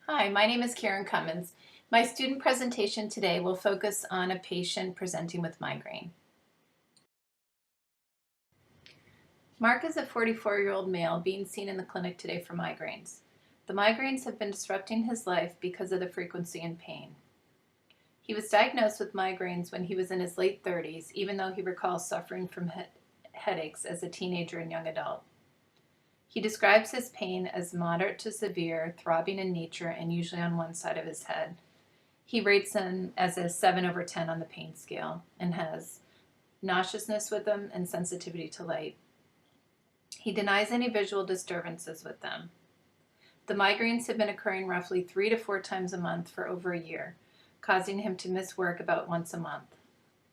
Hi, my name is Karen Cummins. My student presentation today will focus on a patient presenting with migraine. Mark is a 44-year-old male being seen in the clinic today for migraines. The migraines have been disrupting his life because of the frequency and pain. He was diagnosed with migraines when he was in his late 30s, even though he recalls suffering from headaches as a teenager and young adult. He describes his pain as moderate to severe, throbbing in nature, and usually on one side of his head. He rates them as a 7/10 on the pain scale and has nauseousness with them and sensitivity to light. He denies any visual disturbances with them. The migraines have been occurring roughly 3 to 4 times a month for over a year, causing him to miss work about once a month.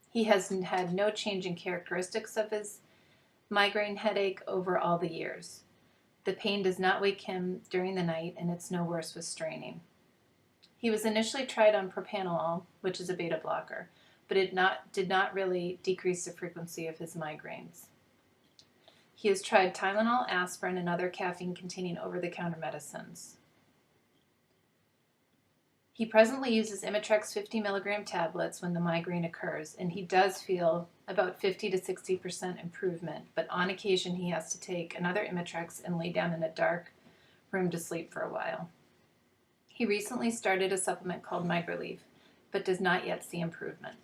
He has had no change in characteristics of his migraine headache over all the years. The pain does not wake him during the night, and it's no worse with straining. He was initially tried on propranolol, which is a beta blocker, but it did not really decrease the frequency of his migraines. He has tried Tylenol, aspirin, and other caffeine-containing over-the-counter medicines. He presently uses Imitrex 50 milligram tablets when the migraine occurs, and he does feel about 50 to 60% improvement, but on occasion he has to take another Imitrex and lay down in a dark room to sleep for a while. He recently started a supplement called Migrelief, but does not yet see improvement.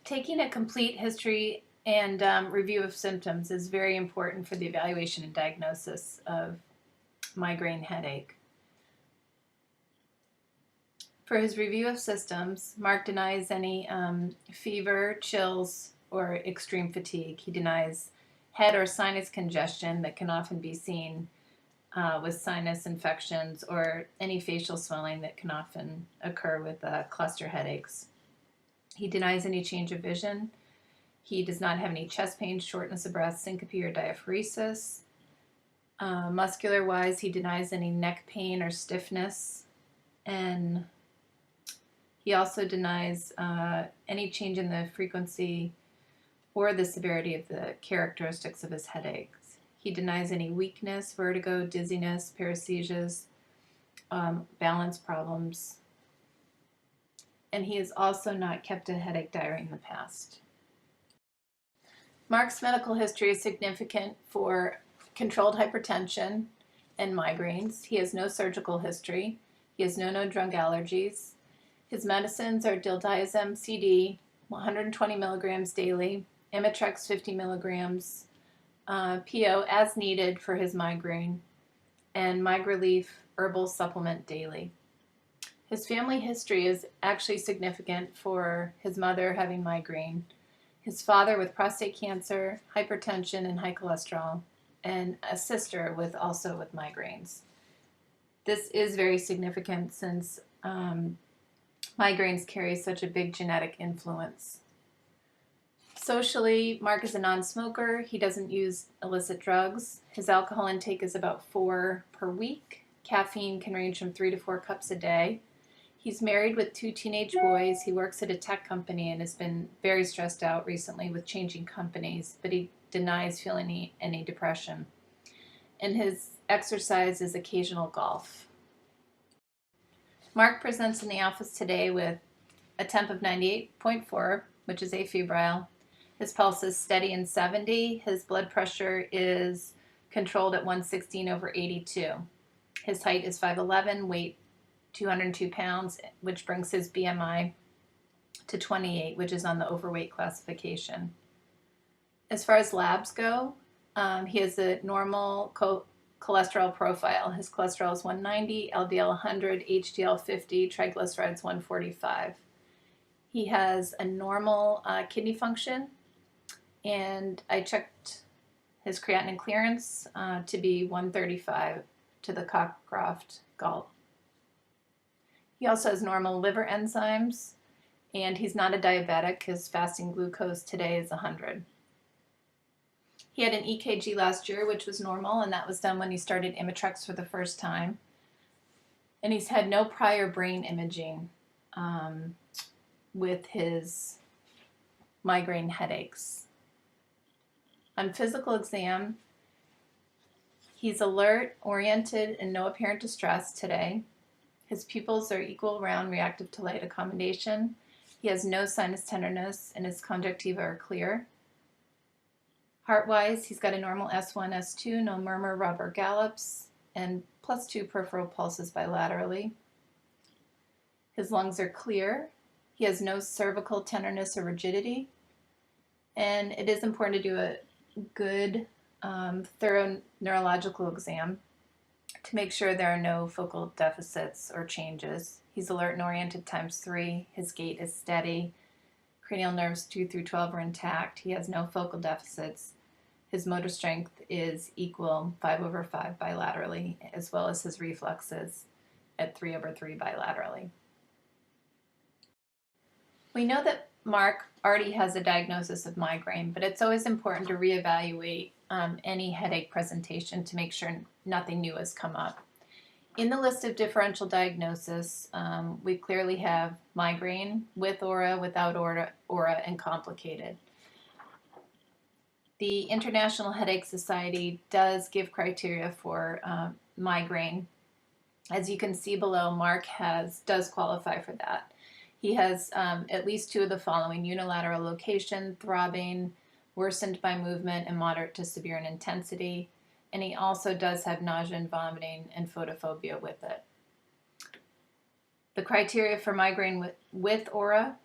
Taking a complete history and review of symptoms is very important for the evaluation and diagnosis of migraine headache. For his review of symptoms, Mark denies any fever, chills, or extreme fatigue. He denies head or sinus congestion that can often be seen with sinus infections or any facial swelling that can often occur with cluster headaches. He denies any change of vision. He does not have any chest pain, shortness of breath, syncope, or diaphoresis. Muscular-wise, he denies any neck pain or stiffness. And he also denies any change in the frequency or the severity of the characteristics of his headaches. He denies any weakness, vertigo, dizziness, paresthesias, balance problems, and he has also not kept a headache diary in the past. Mark's medical history is significant for controlled hypertension and migraines. He has no surgical history. He has no known drug allergies. His medicines are diltiazem CD, 120 milligrams daily, Imitrex 50 milligrams, PO as needed for his migraine, and Migrelief herbal supplement daily. His family history is actually significant for his mother having migraine, his father with prostate cancer, hypertension, and high cholesterol, and a sister with migraines. This is very significant since migraines carry such a big genetic influence. Socially, Mark is a non-smoker. He doesn't use illicit drugs. His alcohol intake is about 4 per week. Caffeine can range from 3 to 4 cups a day. He's married with 2 teenage boys. He works at a tech company and has been very stressed out recently with changing companies, but he denies feeling any depression. And his exercise is occasional golf. Mark presents in the office today with a temp of 98.4, which is afebrile. His pulse is steady in 70. His blood pressure is controlled at 116/82. His height is 5'11", weight 202 pounds, which brings his BMI to 28, which is on the overweight classification. As far as labs go, he has a normal cholesterol profile. His cholesterol is 190, LDL 100, HDL 50, triglycerides 145. He has a normal kidney function, and I checked his creatinine clearance to be 135 to the Cockcroft galt. He also has normal liver enzymes, and he's not a diabetic. His fasting glucose today is 100. He had an EKG last year, which was normal, and that was done when he started Imitrex for the first time. And he's had no prior brain imaging with his migraine headaches. On physical exam, He's alert, oriented, and no apparent distress today. His pupils are equal, round, reactive to light accommodation. He has no sinus tenderness, and his conjunctiva are clear. Heart-wise, he's got a normal S1, S2, no murmur, rub, or gallops, and +2 peripheral pulses bilaterally. His lungs are clear. He has no cervical tenderness or rigidity. And it is important to do a good, thorough neurological exam to make sure there are no focal deficits or changes. He's alert and oriented ×3. His gait is steady. Cranial nerves 2 through 12 are intact. He has no focal deficits. His motor strength is equal 5/5 bilaterally, as well as his reflexes at 3/3 bilaterally. We know that Mark already has a diagnosis of migraine, but it's always important to reevaluate any headache presentation to make sure nothing new has come up. In the list of differential diagnosis, we clearly have migraine with aura, without aura, and complicated. The International Headache Society does give criteria for migraine. As you can see below, Mark does qualify for that. He has at least 2 of the following: unilateral location, throbbing, worsened by movement, and moderate to severe in intensity. And he also does have nausea and vomiting and photophobia with it. The criteria for migraine with aura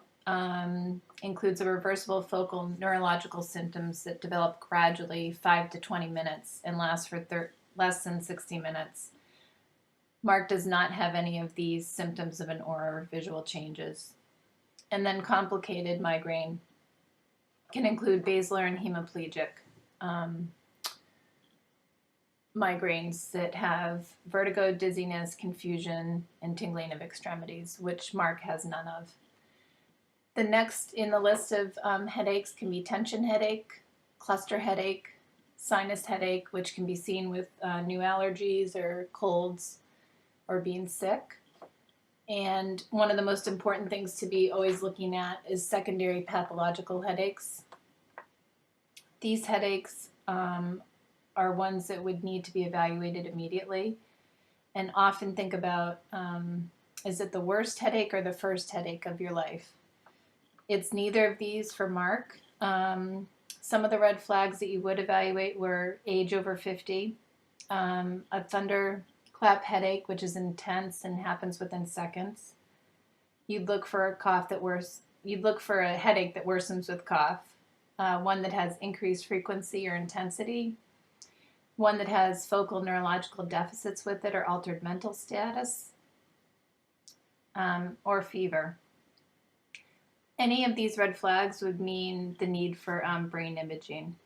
includes a reversible focal neurological symptoms that develop gradually 5 to 20 minutes and last for less than 60 minutes. Mark does not have any of these symptoms of an aura or visual changes. And then complicated migraine can include basilar and hemiplegic migraines that have vertigo, dizziness, confusion, and tingling of extremities, which Mark has none of. The next in the list of headaches can be tension headache, cluster headache, sinus headache, which can be seen with new allergies or colds or being sick. And one of the most important things to be always looking at is secondary pathological headaches. These headaches are ones that would need to be evaluated immediately, and often think about, is it the worst headache or the first headache of your life? It's neither of these for Mark. Some of the red flags that you would evaluate were age over 50, a thunderclap headache, which is intense and happens within seconds. You'd look for a headache that worsens with cough, one that has increased frequency or intensity, one that has focal neurological deficits with it or altered mental status, or fever. Any of these red flags would mean the need for brain imaging,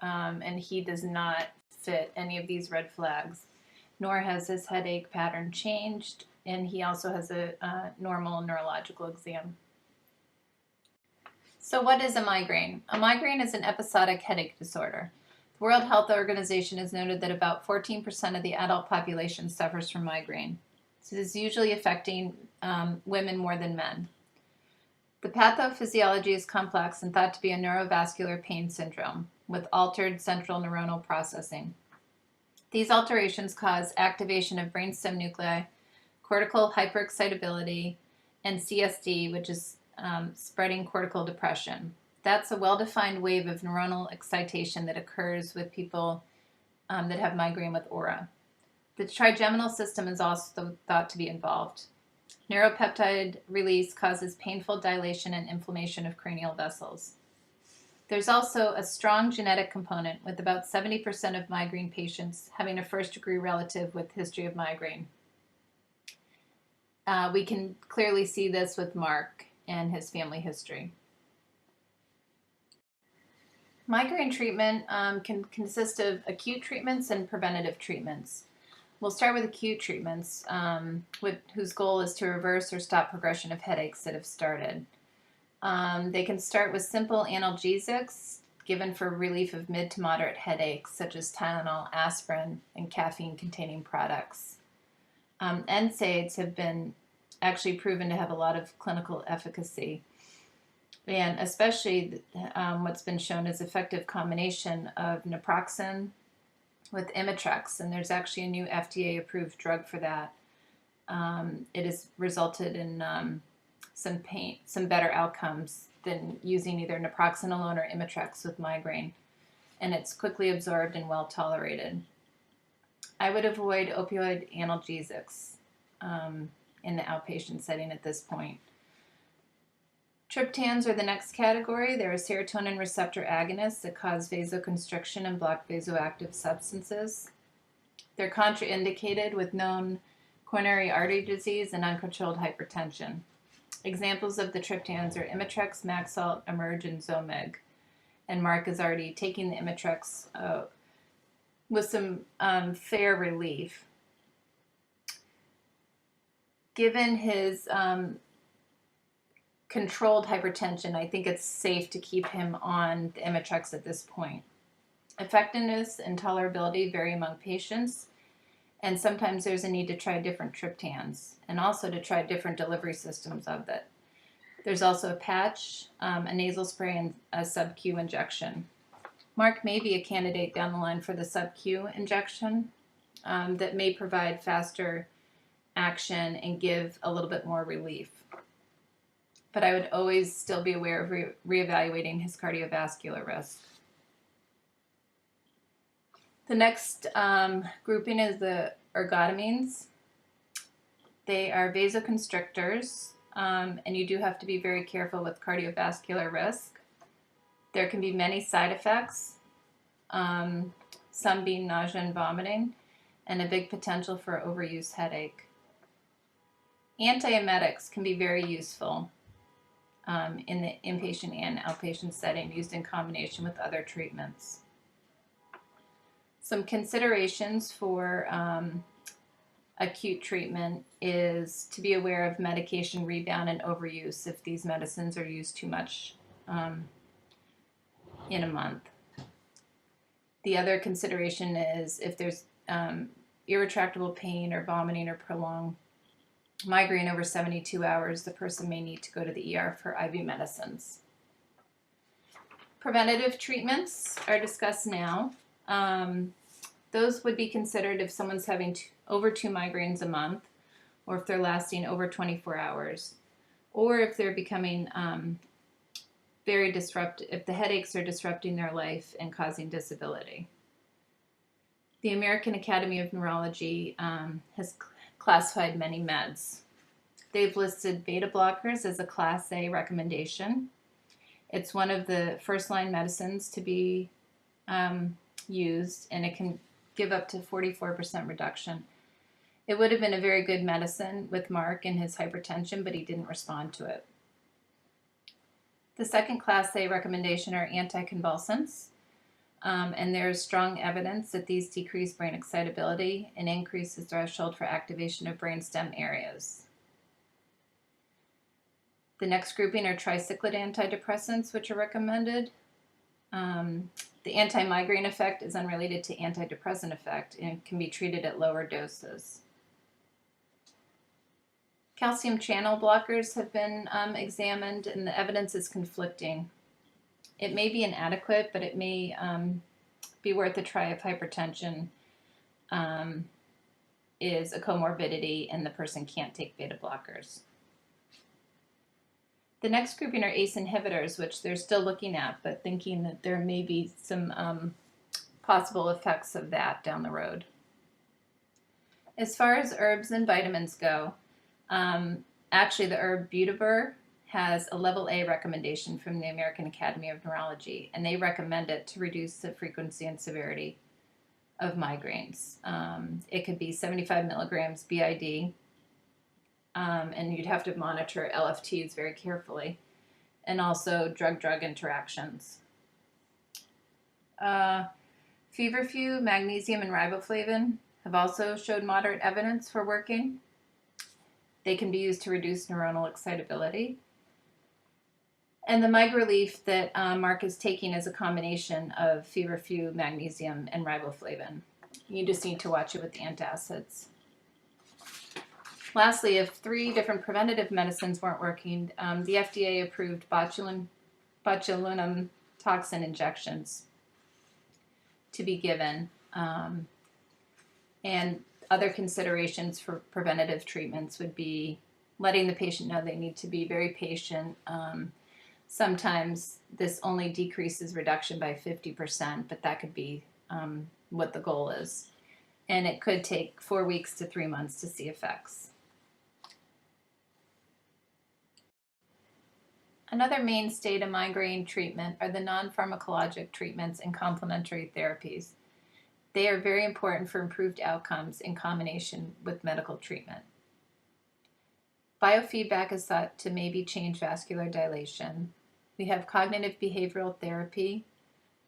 and he does not fit any of these red flags, nor has his headache pattern changed, and he also has a normal neurological exam. So what is a migraine? A migraine is an episodic headache disorder. The World Health Organization has noted that about 14% of the adult population suffers from migraine. So this is usually affecting women more than men. The pathophysiology is complex and thought to be a neurovascular pain syndrome with altered central neuronal processing. These alterations cause activation of brainstem nuclei, cortical hyperexcitability, and CSD, which is spreading cortical depression. That's a well-defined wave of neuronal excitation that occurs with people that have migraine with aura. The trigeminal system is also thought to be involved. Neuropeptide release causes painful dilation and inflammation of cranial vessels. There's also a strong genetic component, with about 70% of migraine patients having a first-degree relative with history of migraine. We can clearly see this with Mark and his family history. Migraine treatment can consist of acute treatments and preventative treatments. We'll start with acute treatments, whose goal is to reverse or stop progression of headaches that have started. They can start with simple analgesics given for relief of mid to moderate headaches, such as Tylenol, aspirin, and caffeine-containing products. NSAIDs have been actually proven to have a lot of clinical efficacy, and especially what's been shown is effective combination of naproxen with Imitrex, and there's actually a new FDA-approved drug for that. It has resulted in some better outcomes than using either naproxenolone or Imitrex with migraine, and it's quickly absorbed and well tolerated. I would avoid opioid analgesics in the outpatient setting at this point. Triptans are the next category. They're a serotonin receptor agonist that cause vasoconstriction and block vasoactive substances. They're contraindicated with known coronary artery disease and uncontrolled hypertension. Examples of the triptans are Imitrex, Maxalt, Emerge, and Zomig. And Mark is already taking the Imitrex with some fair relief. Given his controlled hypertension, I think it's safe to keep him on the Imitrex at this point. Effectiveness and tolerability vary among patients, and sometimes there's a need to try different triptans and also to try different delivery systems of it. There's also a patch, a nasal spray, and a sub-Q injection. Mark may be a candidate down the line for the sub-Q injection that may provide faster action and give a little bit more relief. But I would always still be aware of reevaluating his cardiovascular risk. The next grouping is the ergotamines. They are vasoconstrictors, and you do have to be very careful with cardiovascular risk. There can be many side effects, some being nausea and vomiting, and a big potential for overuse headache. Antiemetics can be very useful in the inpatient and outpatient setting, used in combination with other treatments. Some considerations for acute treatment is to be aware of medication rebound and overuse if these medicines are used too much in a month. The other consideration is if there's irretractable pain or vomiting or prolonged migraine over 72 hours, the person may need to go to the ER for IV medicines. Preventative treatments are discussed now. Those would be considered if someone's having over 2 migraines a month, or if they're lasting over 24 hours, or if they're becoming very disruptive, if the headaches are disrupting their life and causing disability. The American Academy of Neurology has classified many meds. They've listed beta blockers as a Class A recommendation. It's one of the first-line medicines to be used, and it can give up to 44% reduction. It would have been a very good medicine with Mark and his hypertension, but he didn't respond to it. The second Class A recommendation are anticonvulsants, and there's strong evidence that these decrease brain excitability and increase the threshold for activation of brainstem areas. The next grouping are tricyclic antidepressants, which are recommended. The anti-migraine effect is unrelated to antidepressant effect and can be treated at lower doses. Calcium channel blockers have been examined, and the evidence is conflicting. It may be inadequate, but it may be worth a try if hypertension is a comorbidity and the person can't take beta blockers. The next grouping are ACE inhibitors, which they're still looking at, but thinking that there may be some possible effects of that down the road. As far as herbs and vitamins go, actually the herb Butibur has a level A recommendation from the American Academy of Neurology, and they recommend it to reduce the frequency and severity of migraines. It could be 75 milligrams BID, and you'd have to monitor LFTs very carefully, and also drug-drug interactions. Feverfew, magnesium, and riboflavin have also showed moderate evidence for working. They can be used to reduce neuronal excitability. And the MigRelief that Mark is taking is a combination of feverfew, magnesium, and riboflavin. You just need to watch it with the antacids. Lastly, if 3 different preventative medicines weren't working, the FDA approved botulinum toxin injections to be given. And other considerations for preventative treatments would be letting the patient know they need to be very patient. Sometimes this only decreases reduction by 50%, but that could be what the goal is. And it could take 4 weeks to 3 months to see effects. Another mainstay to migraine treatment are the non-pharmacologic treatments and complementary therapies. They are very important for improved outcomes in combination with medical treatment. Biofeedback is thought to maybe change vascular dilation. We have cognitive behavioral therapy,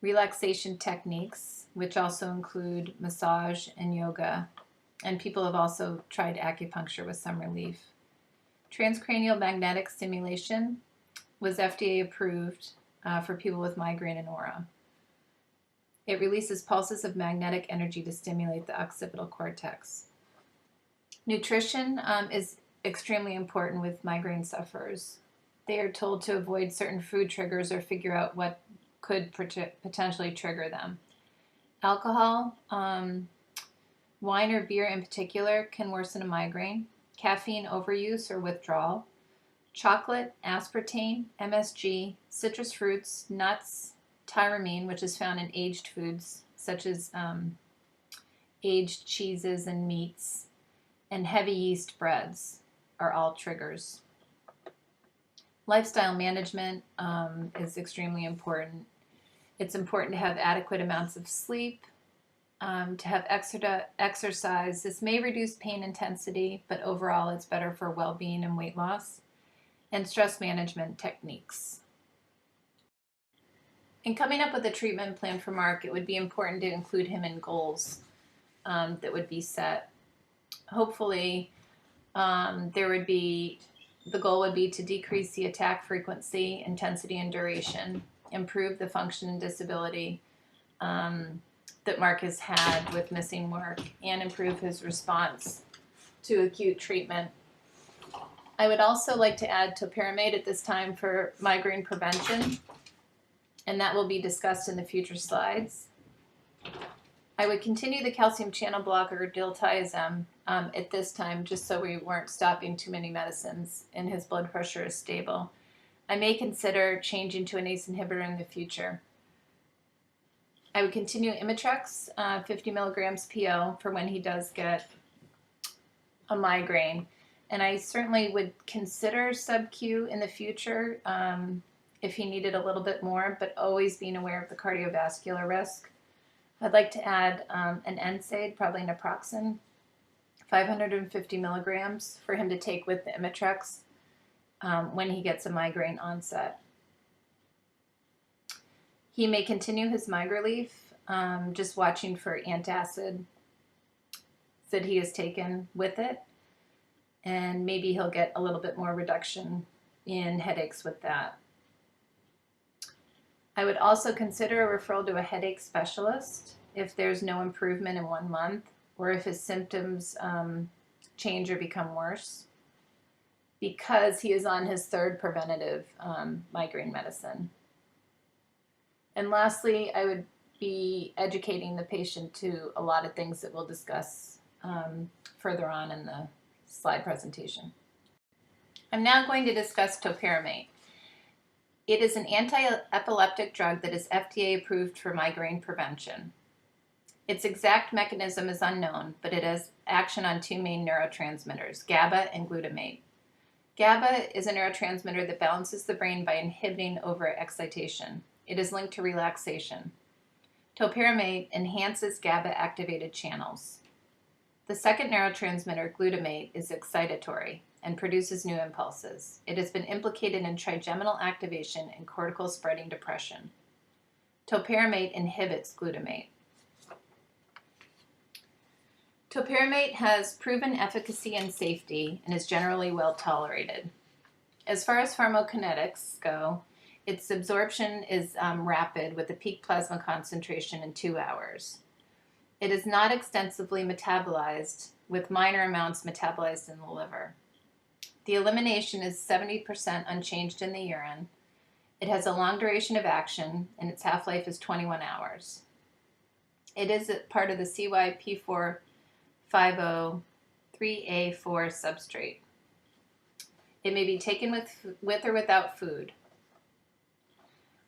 relaxation techniques, which also include massage and yoga, and people have also tried acupuncture with some relief. Transcranial magnetic stimulation was FDA approved for people with migraine and aura. It releases pulses of magnetic energy to stimulate the occipital cortex. Nutrition is extremely important with migraine sufferers. They are told to avoid certain food triggers or figure out what could potentially trigger them. Alcohol, wine or beer in particular, can worsen a migraine. Caffeine overuse or withdrawal. Chocolate, aspartame, MSG, citrus fruits, nuts, tyramine, which is found in aged foods such as aged cheeses and meats, and heavy yeast breads are all triggers. Lifestyle management is extremely important. It's important to have adequate amounts of sleep, to have exercise. This may reduce pain intensity, but overall it's better for well-being and weight loss. And stress management techniques. In coming up with a treatment plan for Mark, it would be important to include him in goals that would be set. Hopefully, the goal would be to decrease the attack frequency, intensity, and duration, improve the function and disability that Mark has had with missing work, and improve his response to acute treatment. I would also like to add Topiramate at this time for migraine prevention, and that will be discussed in the future slides. I would continue the calcium channel blocker diltiazem at this time, just so we weren't stopping too many medicines and his blood pressure is stable. I may consider changing to an ACE inhibitor in the future. I would continue Imitrex, 50 milligrams PO, for when he does get a migraine. And I certainly would consider sub-Q in the future if he needed a little bit more, but always being aware of the cardiovascular risk. I'd like to add an NSAID, probably naproxen, 550 milligrams for him to take with the Imitrex when he gets a migraine onset. He may continue his MigraLief, just watching for antacid that he has taken with it. And maybe he'll get a little bit more reduction in headaches with that. I would also consider a referral to a headache specialist if there's no improvement in 1 month, or if his symptoms change or become worse, because he is on his 3rd preventative migraine medicine. And lastly, I would be educating the patient to a lot of things that we'll discuss further on in the slide presentation. I'm now going to discuss Topiramate. It is an anti-epileptic drug that is FDA approved for migraine prevention. Its exact mechanism is unknown, but it has action on 2 main neurotransmitters, GABA and glutamate. GABA is a neurotransmitter that balances the brain by inhibiting overexcitation. It is linked to relaxation. Topiramate enhances GABA-activated channels. The second neurotransmitter, glutamate, is excitatory and produces new impulses. It has been implicated in trigeminal activation and cortical spreading depression. Topiramate inhibits glutamate. Topiramate has proven efficacy and safety and is generally well tolerated. As far as pharmacokinetics go, its absorption is rapid with a peak plasma concentration in 2 hours. It is not extensively metabolized, with minor amounts metabolized in the liver. The elimination is 70% unchanged in the urine. It has a long duration of action, and its half-life is 21 hours. It is a part of the CYP450-3A4 substrate. It may be taken with or without food.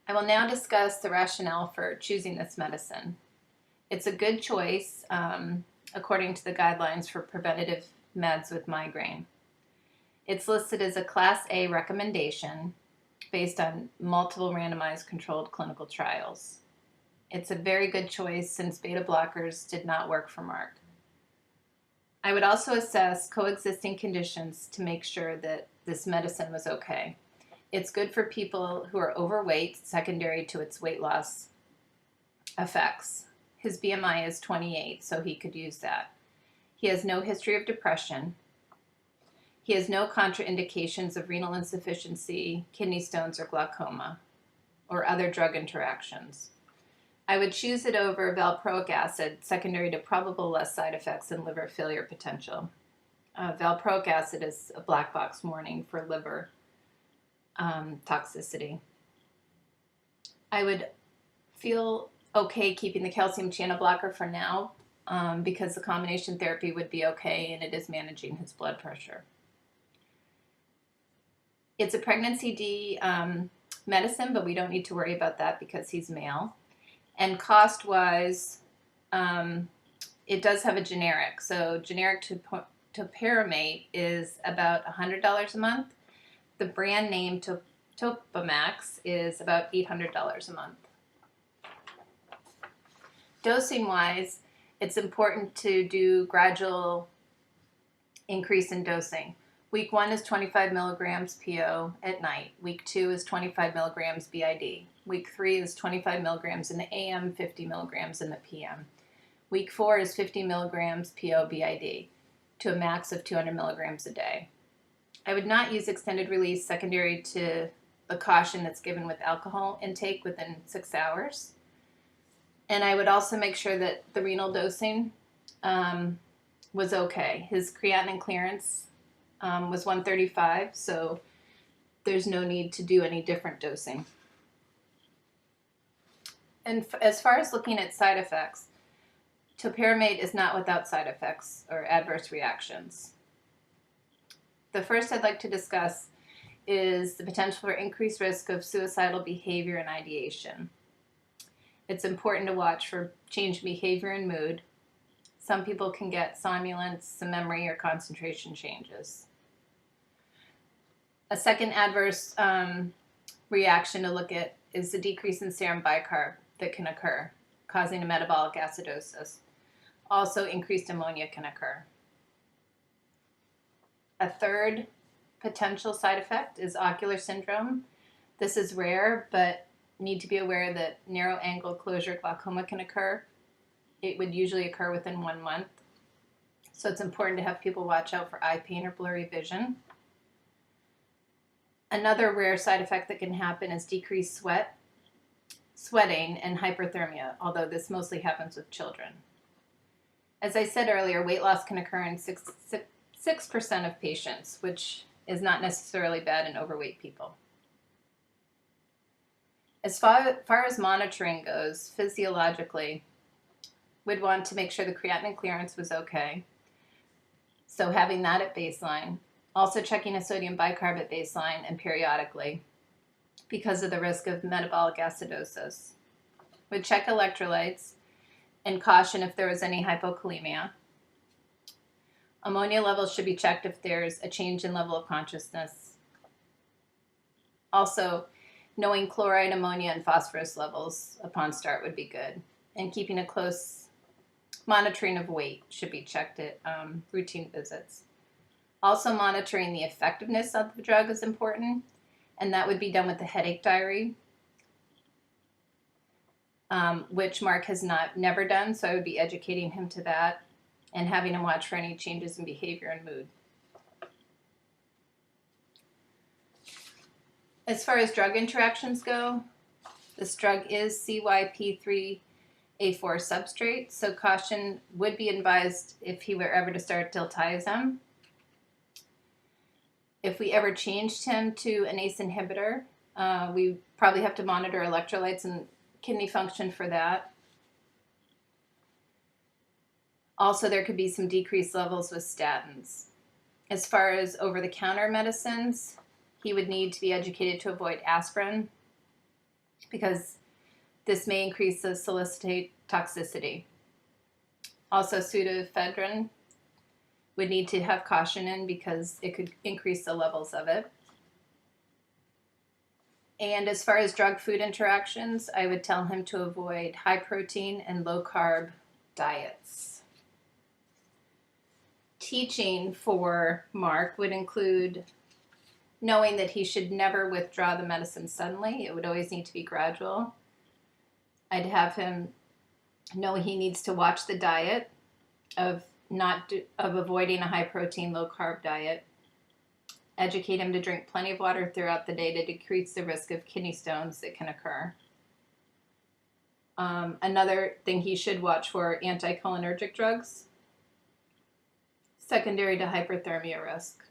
I will now discuss the rationale for choosing this medicine. It's a good choice according to the guidelines for preventative meds with migraine. It's listed as a Class A recommendation based on multiple randomized controlled clinical trials. It's a very good choice since beta blockers did not work for Mark. I would also assess coexisting conditions to make sure that this medicine was okay. It's good for people who are overweight, secondary to its weight loss effects. His BMI is 28, so he could use that. He has no history of depression. He has no contraindications of renal insufficiency, kidney stones, or glaucoma, or other drug interactions. I would choose it over valproic acid, secondary to probable less side effects and liver failure potential. Valproic acid is a black box warning for liver toxicity. I would feel okay keeping the calcium channel blocker for now because the combination therapy would be okay and it is managing his blood pressure. It's a pregnancy D medicine, but we don't need to worry about that because he's male. And cost-wise, it does have a generic. So generic Topiramate is about $100 a month. The brand name Topamax is about $800 a month. Dosing-wise, it's important to do gradual increase in dosing. Week 1 is 25 milligrams PO at night. Week 2 is 25 milligrams BID. Week 3 is 25 milligrams in the AM, 50 milligrams in the PM. Week 4 is 50 milligrams PO BID to a max of 200 milligrams a day. I would not use extended release secondary to the caution that's given with alcohol intake within 6 hours. And I would also make sure that the renal dosing was okay. His creatinine clearance was 135, so there's no need to do any different dosing. And as far as looking at side effects, Topiramate is not without side effects or adverse reactions. The first I'd like to discuss is the potential for increased risk of suicidal behavior and ideation. It's important to watch for change in behavior and mood. Some people can get somnolence, some memory or concentration changes. A second adverse reaction to look at is the decrease in serum bicarb that can occur, causing a metabolic acidosis. Also, increased ammonia can occur. A third potential side effect is ocular syndrome. This is rare, but need to be aware that narrow angle closure glaucoma can occur. It would usually occur within 1 month. So it's important to have people watch out for eye pain or blurry vision. Another rare side effect that can happen is decreased sweating and hyperthermia, although this mostly happens with children. As I said earlier, weight loss can occur in 6% of patients, which is not necessarily bad in overweight people. As far as monitoring goes, physiologically, we'd want to make sure the creatinine clearance was okay. So having that at baseline. Also checking a sodium bicarb at baseline and periodically because of the risk of metabolic acidosis. We'd check electrolytes and caution if there was any hypokalemia. Ammonia levels should be checked if there's a change in level of consciousness. Also, knowing chloride, ammonia, and phosphorus levels upon start would be good. And keeping a close monitoring of weight should be checked at routine visits. Also, monitoring the effectiveness of the drug is important, and that would be done with the headache diary, which Mark has never done, so I would be educating him to that and having him watch for any changes in behavior and mood. As far as drug interactions go, this drug is CYP3A4 substrate, so caution would be advised if he were ever to start diltiazem. If we ever changed him to an ACE inhibitor, we probably have to monitor electrolytes and kidney function for that. Also, there could be some decreased levels with statins. As far as over-the-counter medicines, he would need to be educated to avoid aspirin because this may increase the salicylate toxicity. Also, pseudoephedrine would need to have caution in because it could increase the levels of it. And as far as drug-food interactions, I would tell him to avoid high-protein and low-carb diets. Teaching for Mark would include knowing that he should never withdraw the medicine suddenly. It would always need to be gradual. I'd have him know he needs to watch the diet of avoiding a high-protein, low-carb diet. Educate him to drink plenty of water throughout the day to decrease the risk of kidney stones that can occur. Another thing he should watch for anticholinergic drugs, secondary to hyperthermia risk.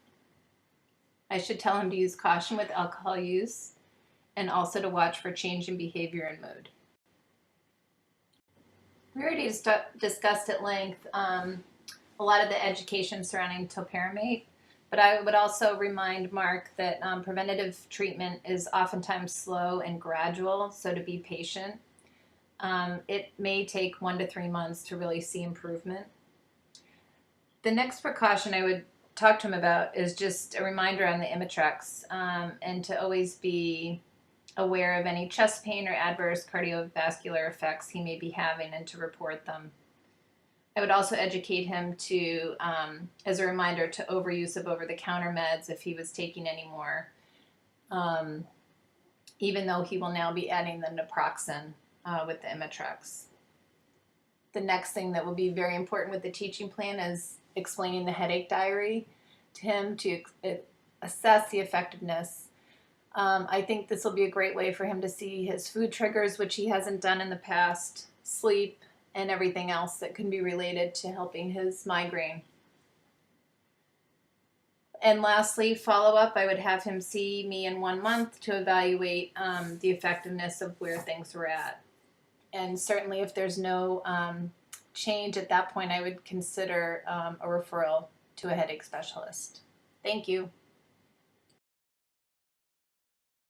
I should tell him to use caution with alcohol use and also to watch for change in behavior and mood. We already discussed at length a lot of the education surrounding Topiramate, but I would also remind Mark that preventative treatment is oftentimes slow and gradual, so to be patient. It may take 1 to 3 months to really see improvement. The next precaution I would talk to him about is just a reminder on the Imitrex, and to always be aware of any chest pain or adverse cardiovascular effects he may be having and to report them. I would also educate him to, as a reminder, to overuse of over-the-counter meds if he was taking any more, even though he will now be adding the naproxen with the Imitrex. The next thing that will be very important with the teaching plan is explaining the headache diary to him to assess the effectiveness. I think this will be a great way for him to see his food triggers, which he hasn't done in the past, sleep, and everything else that can be related to helping his migraine. And lastly, follow-up, I would have him see me in 1 month to evaluate the effectiveness of where things were at. And certainly if there's no change at that point, I would consider a referral to a headache specialist. Thank you.